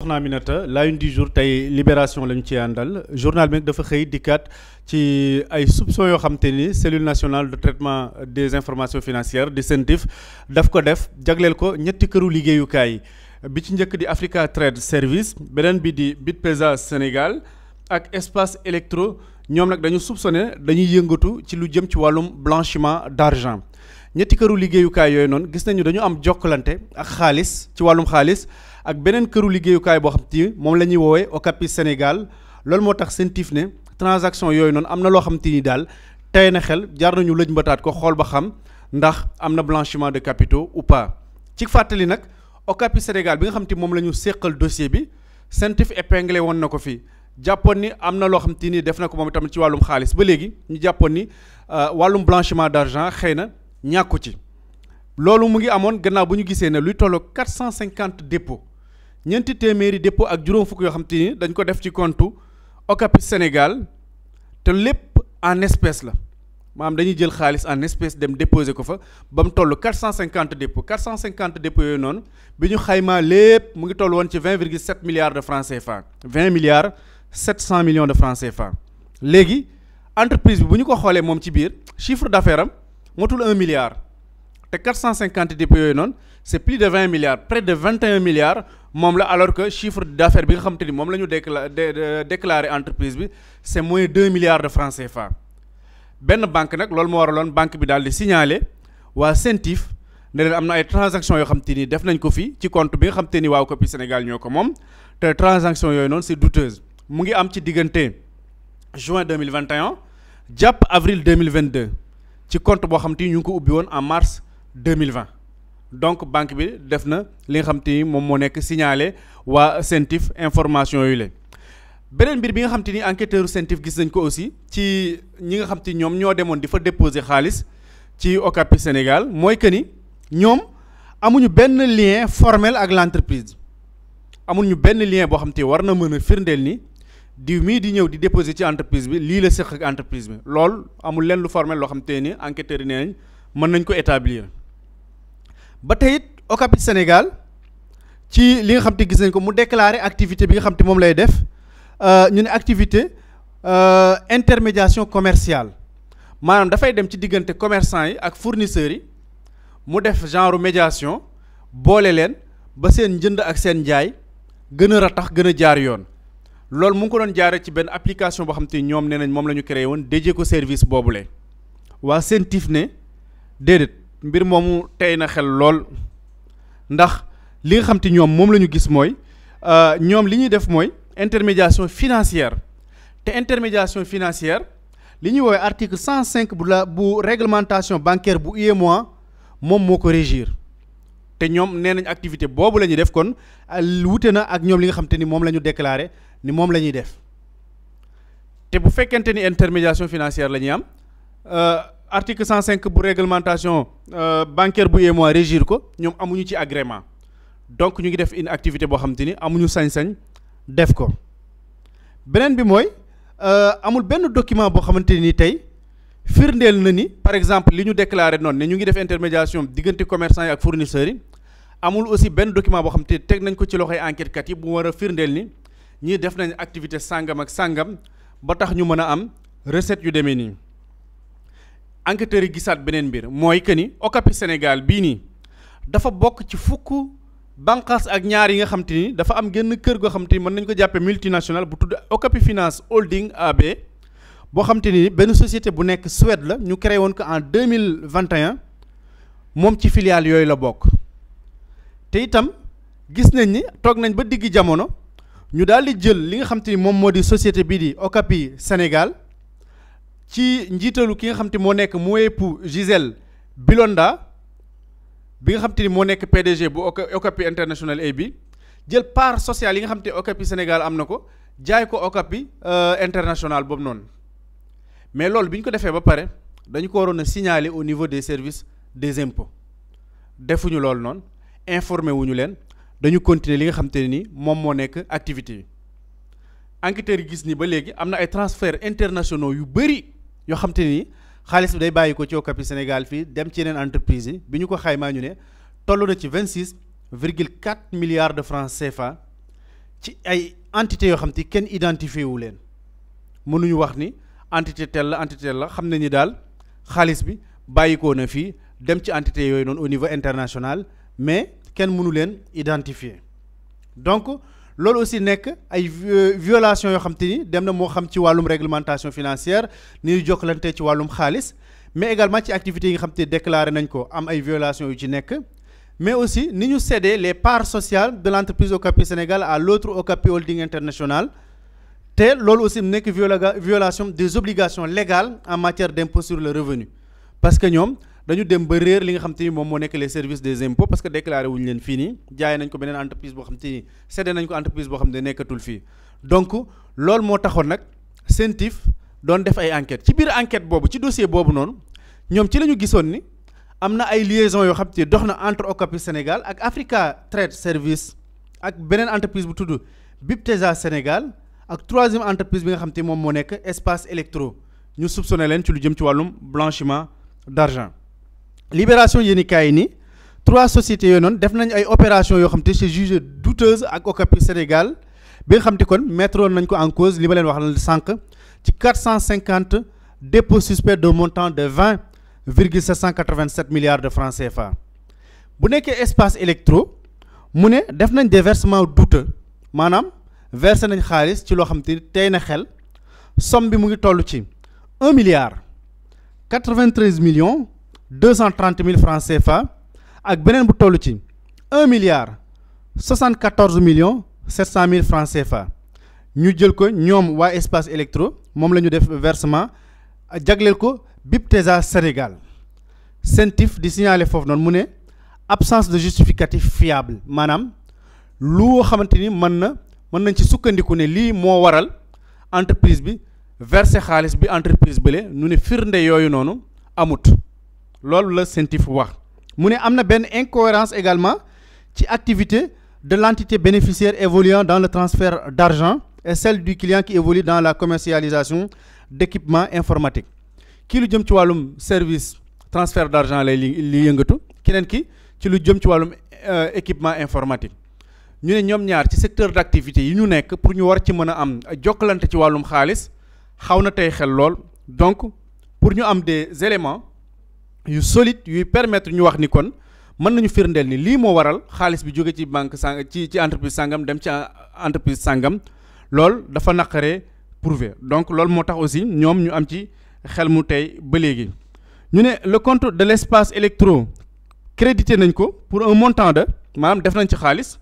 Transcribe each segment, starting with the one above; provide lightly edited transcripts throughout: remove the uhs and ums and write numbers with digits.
soxna Aminata la une du jour tey Libération lañu ci àndal journal bi nag dafa xëy dikkaat ci ay soupçons yoo xam te ni cellule nationale de traitement des informations financières di CENTIF daf ko def jagleel ko ñetti këru liggéeyukaay bi ci njëkk di Africa Trade Service beneen bi di Bitpesa Sénégal ak Espace Electro ñoom nag dañu soupçonné dañuy yëngatu ci lu jëm ci wàllum blanchiment d'argent ñetti këru liggéeyukaay yooyu noonu gis nañu dañu am jokkalante ak xaalis ci wàllum xaalis ak beneen këru liggéeyukaay boo xam te moom la ñuy woowee Okapi Sénégal loolu moo tax CENTIF ne transaction yooyu noonu am na loo xam te ni daal tey na xel jar nañu lëj mbataat ko xool ba xam ndax am na blanchiment de capitaux ou pas ci fàttali nag Okapi Sénégal bi nga xam te moom la ñu séqal dossier bi CENTIF épinglé woon na ko fii jàppoon ni am na loo xam te ni def na ko moom tamit ci wàllum xaalis ba léegi ñu jàppoon ni wàllum blanchiment d'argent xëy na ñàkku ci loolu mu ngi amoon gannaaw bu ñu gisee ne luy tolloo 450 dépôts ñeenti téeméeri dépôt ak juróom fukk yoo xam te ni dañ ko def ci compte Okapi Sénégal te lépp en espèce la maanaam dañuy jël xaalis en espèce dem déposer ko fa ba mu toll 450 dépôts 450 dépôts yooyu noonu bi ñu xaymaa lépp mu ngi toll woon ci 20,7 milliards de francs CFA 20 milliards 700 millions de francs CFA léegi entreprise bi bu ñu ko xoolee moom ci biir chiffre d'affaires am motul 1 milliard te 450 dépôts yooyu noonu c'est plus de 20 milliards près de 21 milliards moom la alors que chiffre d'affaires bi nga xamante ni moom la ñu déclaré entreprise bi c'est moins 2 milliards de francs CFA benn banque nag loolu moo waraloon banque bi daal di signaler waa CENTIF ne leen am na ay transactions yoo xam te ni def nañ ko fii ci compte bi nga xam te ni waa Okapi Sénégal ñoo ko moom te transactions yooyu noonu c'est douteuse mu ngi am ci diggante juin 2021 jàpp avril 2022 ci compte boo xam te ni ñu ngi ko ubbi woon en mars 2020 donc banque bi def na li nga xam te ni moom moo nekk signalé waa CENTIF information yooyu la beneen mbir bi nga xam te ni enquêteur CENTIF gis nañ ko aussi ci ñi nga xam te ñoom ñoo demoon di fa déposer xaalis ci Okapi Sénégal mooy que ni ñoom amuñu benn lien formel ak l'entreprise amuñu benn lien boo xam te war na mën a firndeel ni diw mii di ñëw di déposer ci entreprise bi lii la séq ak entreprise bi loolu amul lenn lu formel loo xam te ni enquêteurs yi nee nañ mën nañ ko établir ba tey it Okapi Sénégal ci li nga xam te gis nañ ko mu déclarer activité bi nga xam te moom lay def ñu ne activité intermédiation commerciale maanaam dafay dem ci diggante commerçant yi ak fournisseurs yi mu def genre médiation boole leen ba seen njënd ak seen njaay gën a ratax gën a jaar yoon loolu mu ngi ko doon jaaree ci benn application boo xam te ñoom nee nañ moom la ñu créé woon déjee ko service boobule waa CENTIF ne déedéet mbir moomu tey na xel lool ndax li nga xam te ñoom moom la ñu gis mooy ñoom li ñuy def mooy intermédiation financière te intermédiation financière li ñuy woowee article 105 bu réglementation bancaire bu UEMOA moom moo ko régir te ñoom nee nañ activité boobu la ñuy def kon wute na ak ñoom li nga xam te ni moom la ñu déclaré ni moom la ñuy def te bu fekkente ni intermédiation financière la ñuy am article 105 bu réglementation bancaire bu UEMOA régir ko ñoom amuñu ci agrément donc ñu ngi def une activité boo xam te ni amuñu sañ-sañ def ko beneen bi mooy amul benn document boo xamante ni tey firndeel na ni par exemple li ñu déclaré noonu ne ñu ngi def intermédiation diggante commerçant yi ak fournisseurs yi amul aussi benn document boo xam te teg nañ ko ci loxoy enquête kat yi bu war a firndeel ni ñii def nañ activité sàngam ak sàngam ba tax ñu mën a am recette yu demee nii enquêteurs yi gisaat beneen mbir mooy que ni Okapi Sénégal bii nii dafa bokk ci fukk banqaas ak ñaar yi nga xam te ni dafa am genn kër goo xam te ni mën nañ ko jàppee multinational bu tudd Okapi Finance Holding AB boo xam te ni benn société bu nekk Suède la ñu créé woon ko en 2021 moom ci filiale yooyu la bokk te itam gis nañ ni toog nañ ba digg jamono ñu daal di jël li nga xam te ni moom moo di société bii di Okapi Sénégal ci njiitalu ki nga xam te moo nekk Mwepu Gisèle Bilonda bi nga xam te ni moo nekk PDG bu Okapi International AB jël part sociale yi nga xam te Okapi Sénégal am na ko jaay ko Okapi International boobu noonu mais loolu bi ñu ko defee ba pare dañu ko waroon a signaler au niveau des services des impôts defuñu loolu noonu informé wuñu leen dañu continuer li nga xam te ne ni moom moo nekk activité yi enquêteurs yi gis ni ba léegi am na ay transferts internationaux yu bëri yoo xam te ne ni xaalis bi day bàyyi ko ci Okapi Sénégal fii dem ci yeneen entreprise yi bi ñu ko xaymaa ñu ne toll na ci 26,4 milliards de francs CFA ci ay entités yoo xam te kenn identifié wu leen mënuñu wax ni entité telle la xam ne ni daal xaalis bi bàyyikoo na fii dem ci entité yooyu noonu au niveau international mais kenn mënu leen identifier donc loolu aussi nekk ay violation yoo xam te ni dem na moo xam ci wàllum réglementation financière ni ñu jokkalante ci wàllum xaalis mais également ci activités yi nga xam te déclaré nañ ko am ay violations yu ci nekk mais aussi ni ñu cédé les parts sociales de l'entreprise Okapi Sénégal à l'autre Okapi Holding International te loolu aussi mu nekk violation des obligations légales en matière d'impôt sur le revenu parce que ñoom dañu dem ba réer li nga xam te ni moom moo nekk les services des impôts parce que déclaré wuñu leen fii nii jaay nañ ko beneen entreprise boo xam te ni cédé nañ ko entreprise boo xam ne nekkatul fii donc loolu moo taxoon nag CENTIF doon def ay enquêtes ci biir enquête boobu ci dossier boobu noonu ñoom ci la ñu gisoon ni am na ay liaisons yoo xam te dox na entre Okapi Sénégal ak Africa Trade Service ak beneen entreprise bu tudd Biptesa Sénégal ak troisième entreprise bi nga xam te moom moo nekk Espace Electro ñu soupçonné leen ci lu jëm ci wàllum blanchiment d'argent. Libération yéenikaay ni 3 sociétés yooyu noonu def nañ ay opérations yoo xam te c'est jugé douteuse ak Okapi Sénégal bi nga xam te kon mettre nañ ko en cause li ma leen wax la sànq ci 450 dépôts suspects de montant de 20,787 milliards de francs CFA bu nekkee Espace Electro mu ne def nañ des versements douteux maanaam versé nañ xaalis ci loo xam te tey na xel somme bi mu ngi toll ci 1 milliard 93 millions 230 000 francs CFA ak beneen bu toll ci 1 milliard 74 millions 700 000 francs CFA ñu jël ko ñoom waa Espace Electro moom la ñu def versement jagleel ko Biptesa Sénégal CENTIF di signaler foofu noonu mu ne absence de justificatif fiable maanaam lu xamante ni mën nañ ci sukkandiku ne lii moo waral entreprise bi verser xaalis bi entreprise bële ñu ne firnde yooyu noonu amut loolu la CENTIF wax mu ne am na benn incohérence également ci activité de l'entité bénéficiaire évoluant dans le transfert d'argent et celle du client qui évolue dans la commercialisation d'équipements informatiques kii lu jëm ci wàllum service transfert d'argent lay li yëngatu keneen ki ci lu jëm ci wàllum équipement informatique ñu ne ñoom ñaar ci secteur d'activité yi ñu nekk pour ñu war ci mën a am jokkalante ci wàllum xaalis xaw na tey xel lool donc pour ñu am des éléments yu solide yuy permettre ñu wax ni kon mën nañu firndeel ni lii moo waral xaalis bi jóge ci banque ci entreprise sangam dem ci entreprise sangam loolu dafa naqaree prouver donc loolu moo tax aussi ñoom ñu am ci xel mu tey ba léegi ñu ne le compte de l'Espace Electro crédité nañ ko pour un montant de maanaam def nañ ci xaalis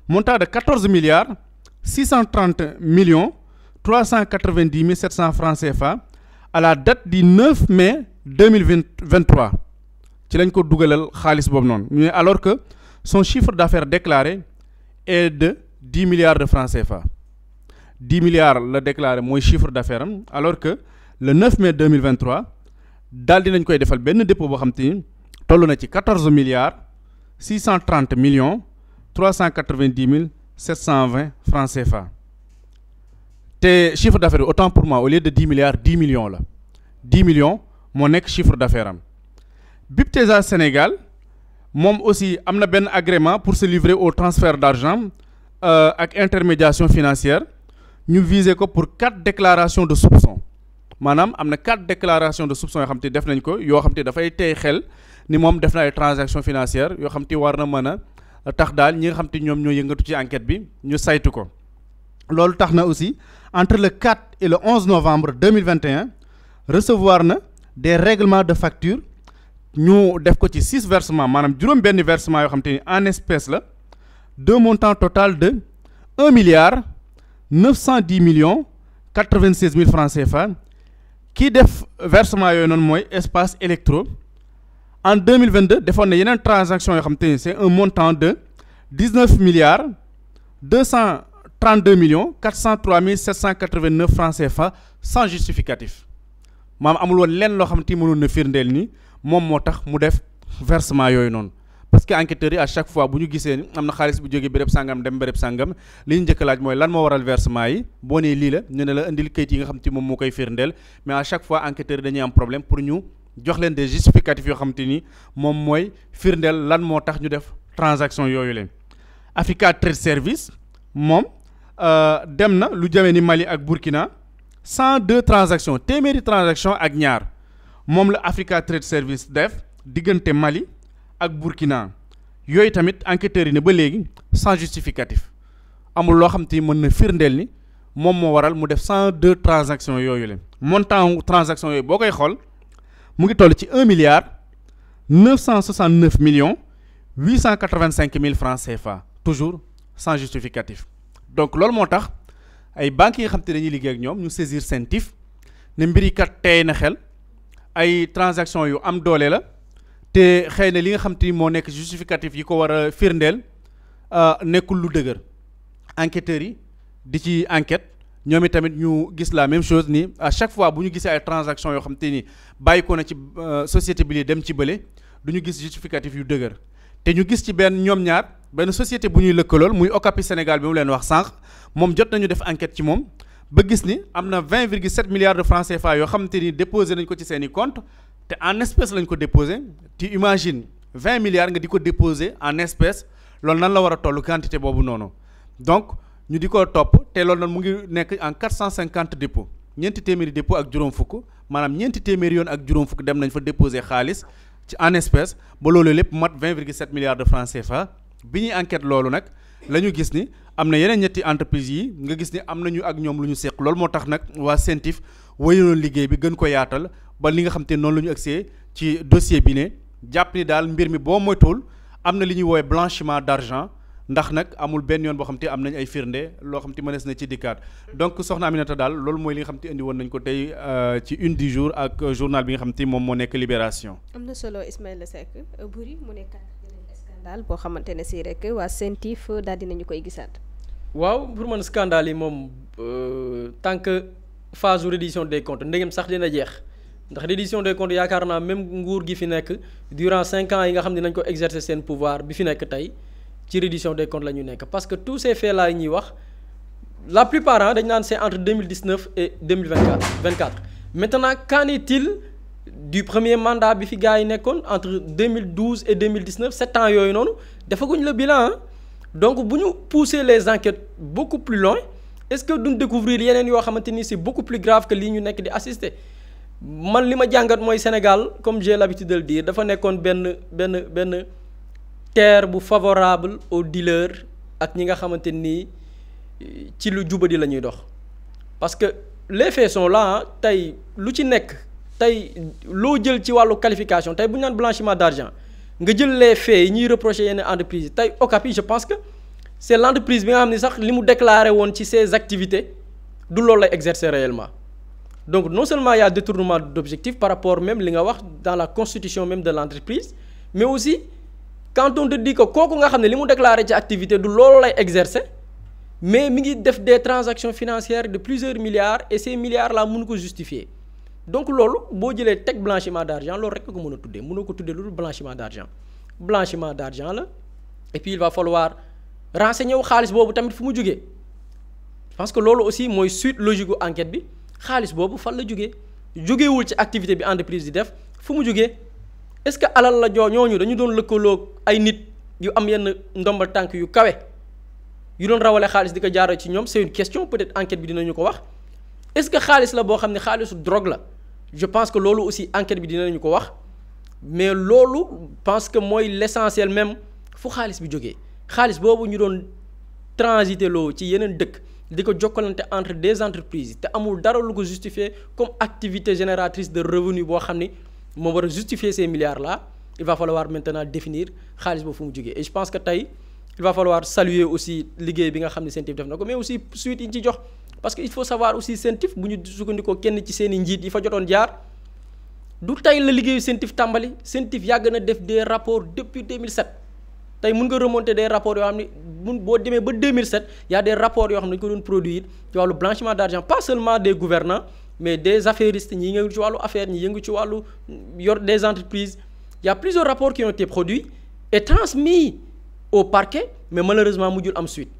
montant de 14 milliards 630 millions 390 700 francs CFA à la date du 9 mai 2023 ci lañ ko dugalal xaalis boobu noonu ñu ne alors que son chiffre d'affaires déclaré est de 10 milliards de francs CFA 10 milliards la déclaré mooy chiffre d'affaires am alors que le 9 mai 2023 daal dinañ koy defal benn dépôt boo xam te ni toll na ci 14 milliards 630 millions 390 720 francs CFA te chiffre d'affaires autant pour moi au lieu de 10 milliards 10 millions la 10 millions moo nekk chiffre d'affaires am Biptesa Sénégal moom aussi am na benn agrément pour se livrer au transfert d'argent ak intermédiation financière ñu viser ko pour 4 déclarations de soupçon maanaam am na 4 déclarations de soupçon yoo xam te def nañ ko yoo xam te dafay tey xel ni moom def na ay transactions financières yoo xam te war na mën a tax daal ñi nga xam te ñoom ñoo yëngatu ci enquête bi ñu saytu ko loolu tax na aussi entre le 4 et le 11 novembre 2021 recevoir na des règlements de facture ñu def ko ci 6 versements maanaam juróom benn versement yoo xam te ni en espèces la deux montants total de 1 milliard 910 millions 96 000 francs CFA kii def versement yooyu noonu mooy Espace Electro en 2022 defoon na yeneen transaction yoo xam te ni c'est un montant de 19 milliards 232 millions 403 789 francs CFA sans justificatif maam amul woon lenn loo xam te mënoon na firndeel ni moom moo tax mu def versement yooyu noonu parce que enquêteurs yi à chaque fois bu ñu gisee ni am na xaalis bu jógee béréb sangam dem béréb sangam li ñu njëkk laaj mooy lan moo waral versement yi boo nee lii la ñu ne la indil kayit yi nga xam te moom moo koy firndeel mais à chaque fois enquêteurs yi dañuy am problème pour ñu jox leen des justificatifs yoo xam te ni moom mooy firndeel lan moo tax ñu def transaction yooyu leen Africa Trade Service moom dem na lu jëmee ni Mali ak Burkina 102 transactions téeméeri transaction ak ñaar moom la Africa Trade Service def diggante Mali ak Burkina yooyu tamit enquêteurs yi ne ba léegi sans justificatif amul loo xam te ni mën na firndeel ni moom moo waral mu def 102 transactions yooyu leen montant transaction yooyu boo koy xool mu ngi toll ci 1 milliard 969 millions 885 mille francs CFA toujours sans justificatif donc loolu moo tax ay banques yi nga xam te dañuy liggéey ak ñoom ñu saisir CENTIF ne mbir yi kat tey na xel ay transactions yu am doole la te xëy na li nga xam te ni moo nekk justificatif yi ko war a firndeel nekkul lu dëgër enquêteurs yi di ci enquête ñoom itamit ñu gis la même chose ni à chaque fois bu ñu gisee ay transactions yoo xam te ni bàyyi ko na ci société bi li dem ci bële du ñu gis justificatif yu dëgër te ñu gis ci ñoom ñaar benn société bu ñuy lëkkalool muy Okapi Sénégal bi mu leen wax sànq moom jot nañu def enquête ci moom ba gis ni am na 20,7 milliards de francs CFA yoo xam te ni déposé nañ ko ci seen i compte te en espèce lañ ko déposé tu imagines 20 milliards nga di ko déposé en espèce loolu nan la war a toll quantité boobu noonu donc ñu di ko topp te loolu noonu mu ngi nekk en 450 dépôts ñeenti téeméeri dépôt ak juróom fukk maanaam ñeenti téeméeri yoon ak juróom fukk dem nañ fa déposé xaalis ci en espèce ba loolu lépp mat 20,7 milliards de francs CFA bi ñuy enquête loolu nag la ñu gis ni am na yeneen ñetti entreprises yi nga gis ni am nañu ak ñoom lu ñu seq loolu moo tax nag waa CENTIF wéyaloon liggéey bi gën ko yaatal ba li nga xam te noonu la ñu agsee ci dossier bi ne jàpp ni daal mbir mi boo moytuwul am na li ñuy woowee blanchiment d'argent ndax nag amul benn yoon boo xam te am nañ ay firnde loo xam te mënees na ci dikkaat donc soxna Aminata daal loolu mooy li nga xam te indi woon nañ ko tey ci une du jour ak journal bi nga xam te moom moo nekk Libération. am na solo Ismaïla Seck Boury mu nekk scandale boo xamante ne si rek waa CENTIF daal dinañu koy gisaat. waaw pour man scandale yi moom tant que phase reddition des comptes ndegem sax dina jeex ndax reddition des comptes yaakaar naa même nguur gi fi nekk durant 5 ans yi nga xam ne nañ ko exercer seen pouvoir bi fi nekk tey ci reddition des comptes la ñu nekk parce que tous ces faits là yi ñuy wax la plupart dañ naan c'est entre 2019 et 2024 maintenant qu'en est-il du premier mandat bi fi gars yi nekkoon entre 2012 et 2019 7 ans yooyu noonu defaguñ le bilan donc bu ñu pousser les enquêtes beaucoup plus loin est-ce que duñ découvrir yeneen yoo xamante ni c'est beaucoup plus grave que lii ñu nekk di assister man li ma jàngat mooy Sénégal comme j'ai l'habitude de le dire dafa nekkoon benn terre bu favorable aux dealers ak ñi nga xamante ni ci lu jubadi la ñuy dox parce que les faits sont là tey lu ci nekk tey loo jël ci wàllu qualification tey bu ñu naan blanchiment d'argent nga jël les faits yi ñuy reprocher yenn entreprise yi tey Okapi je pense que c'est l'entreprise bi nga xam ne sax li mu déclaré woon ci ses activités du loolu lay exercer réellement donc non seulement il y a détournement d'objectifs par rapport même li nga wax dans la constitution même de l'entreprise mais aussi quand on te dit que kooku nga xam ne li mu déclaré ci activité du loolu lay exercer mais mi ngi def des transactions financières de plusieurs milliards et ces milliards là mënu ko justifier donc loolu boo jëlee teg blanchiment d'argent loolu rek ko mën a tuddee mënoo ko tuddee lu dul blanchiment d'argent la et puis il va falloir renseigner wu xaalis boobu tamit fu mu jógee parce que loolu aussi mooy suite logique gu enquête bi xaalis boobu fan la jógeewul ci activité bi entreprise di def fu mu jógee est-ce que alal la ñooñu dañu doon lëkkaloo ay nit yu am yenn ndombal tànk yu kawe yu doon rawale xaalis di ko jaaree ci ñoom c'est une question peut-être enquête bi dinañu ko wax est-ce que xaalis la boo xam ne xaalisu drogue la je pense que loolu aussi enquête bi dinañu ko wax mais loolu pense que mooy l'essentiel même fu xaalis bi jógee xaalis boobu ñu doon transiter loo ci yeneen dëkk di ko jokkalante entre des entreprises te amul dara lu ko justifier comme activité génératrice de revenu boo xam ni moo war a justifier ces milliards là il va falloir maintenant définir xaalis boobu fu mu jógee et je pense que tey il va falloir saluer aussi liggéey bi nga xam ne CENTIF def na ko mais aussi suite yi ñu ci jox parce que il faut savoir aussi CENTIF bu ñu sukkandikoo kenn ci seen i njiit yi fa jotoon jaar du tey la liggéeyu CENTIF tàmbali CENTIF yàgg na def des rapports depuis 2007 tey mën nga remonter des rapports yoo xam ne boo demee ba 2007 y a des rapports yoo xam ne dañu ko doon produire ci wàllu blanchiment d'argent pas seulement des gouvernants mais des affairistes ñi yëngu ci wàllu affaires ñi yëngu ci wàllu yor des entreprises il y a plusieurs rapports qui ont été produits et transmis au parquet mais malheureusement mujjul am suite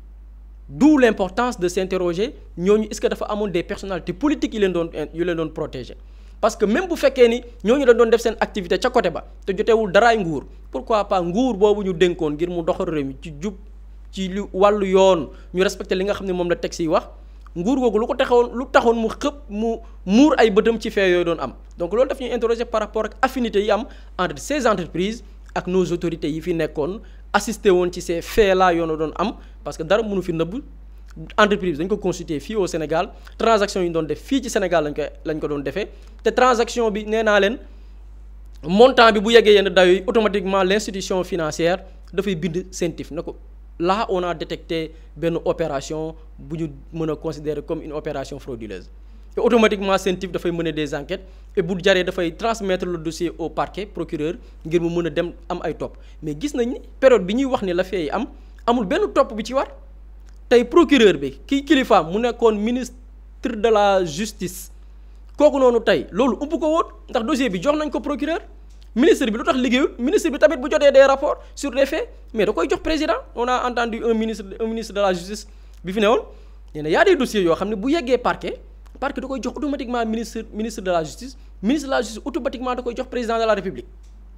d'où l'importance de s'interroger ñooñu est-ce que dafa amoon des personnalités politiques yu leen doon protéger parce que même bu fekkee ni ñooñu dañ doon def seen activité ca côté ba te jotewul daraay nguur pourquoi pas nguur boobu ñu dénkoon ngir mu doxal réew mi ci jub ci lu wàllu yoon ñu respecté li nga xam ne moom la texte yi wax nguur googu lu taxoon mu muur ay bëtam ci fee yooyu doon am donc loolu daf ñuy interroger par rapport ak affinité yi am entre ces entreprises ak nos autorités yi fi nekkoon assisté woon ci ces faits là yoon doon am parce que dara mënu fi nëbb entreprise dañ ko constitué fii au Sénégal transaction yi ñu doon def fii ci Sénégal lañ ko doon defee te transaction bi nee naa leen montant bi bu yeggee yenn dayo yi automatiquement l'institution financière dafay bind CENTIF na ko là on a détecté benn opération bu ñu mën a considérer comme une opération frauduleuse et automatiquement CENTIF dafay mener des enquêtes et bu jaree dafay transmettre le dossier au parquet procureur ngir mu mën a dem am ay topp mais gis nañ ni période bi ñuy wax ni la fee yi amul benn topp bi ci war tey procureur bi kii kilifaam mu nekkoon ministre de la justice kooku noonu tey loolu ëpp ko woon ndax dossier bi jox nañ ko procureur ministre bi lu tax liggéeyul ministre bi tamit bu jotee des rapports sur les faits mais da koy jox président on a entendu un ministre de la justice bi fi ne woon nee na y a des dossiers yoo xam ne bu yeggee parquet da koy jox automatiquement ministre de la justice automatiquement da koy jox président de la république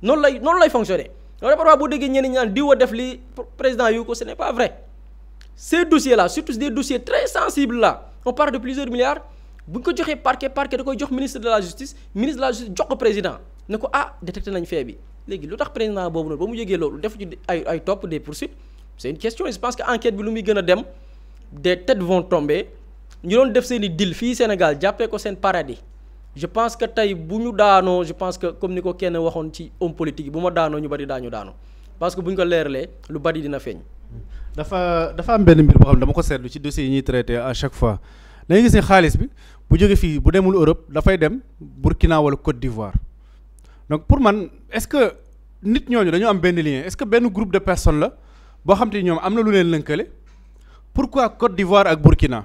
noonu lay fonctionner loolu parfois boo déggee ñenn ñaan diw a def li président yu ko ce n'est pas vrai ces dossiers là surtout des dossiers très sensibles là on parle de plusieurs milliards bu ñu ko joxee parquet da koy jox ministre de la justice jox ko président ne ko détecté nañ fait bi léegi lu tax président boobu noonu ba mu yëgee loolu def ci ay topp des poursuites c'est une question et je pense que enquête bi lu muy gën a dem des têtes vont tomber ñu doon def seen i deal fii Sénégal jàppee ko seen paradis je pense que tey bu ñu daanoo je pense que comme ni ko kenn waxoon ci homme politique yi bu ma daanoo ñu bari daanu parce que bu ñu ko leeralee lu bari dina feeñ. dafa am benn mbir boo xam ne dama ko seetlu ci dossiers yi ñuy traité à chaque fois da ngay gis ne xaalis bi bu jógee fii bu demul Europe dafay dem Burkina wala Côte d'Ivoire donc pour man est-ce que nit ñooñu dañoo am benn lien est-ce que benn groupe de personnes la boo xam te ni ñoom am na lu leen lënkale pourquoi Côte d'Ivoire ak Burkina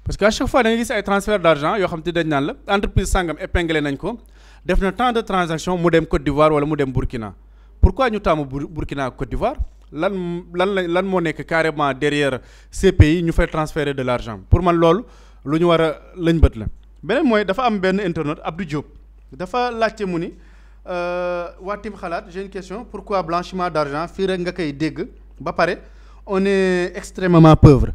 parce que à chaque fois da ngay gis ay transfert d'argent yoo xam te dañ naan la entreprise sangam épinglé nañ ko def na tant de transactions mu dem Côte d'Ivoire wala mu dem Burkina pourquoi ñu taamu Burkina ak Côte d'Ivoire lan moo nekk carrément derrière ces pays ñu fay transférer de l'argent pour man loolu lu ñu war a lañ bët la beneen mooy dafa am benn internaute Abdou Diop dafa laajte mu ni waa Tim Xalaat j'ai une question pourquoi blanchiment d'argent fii rek nga koy dégg ba pare on est extrêmement pauvre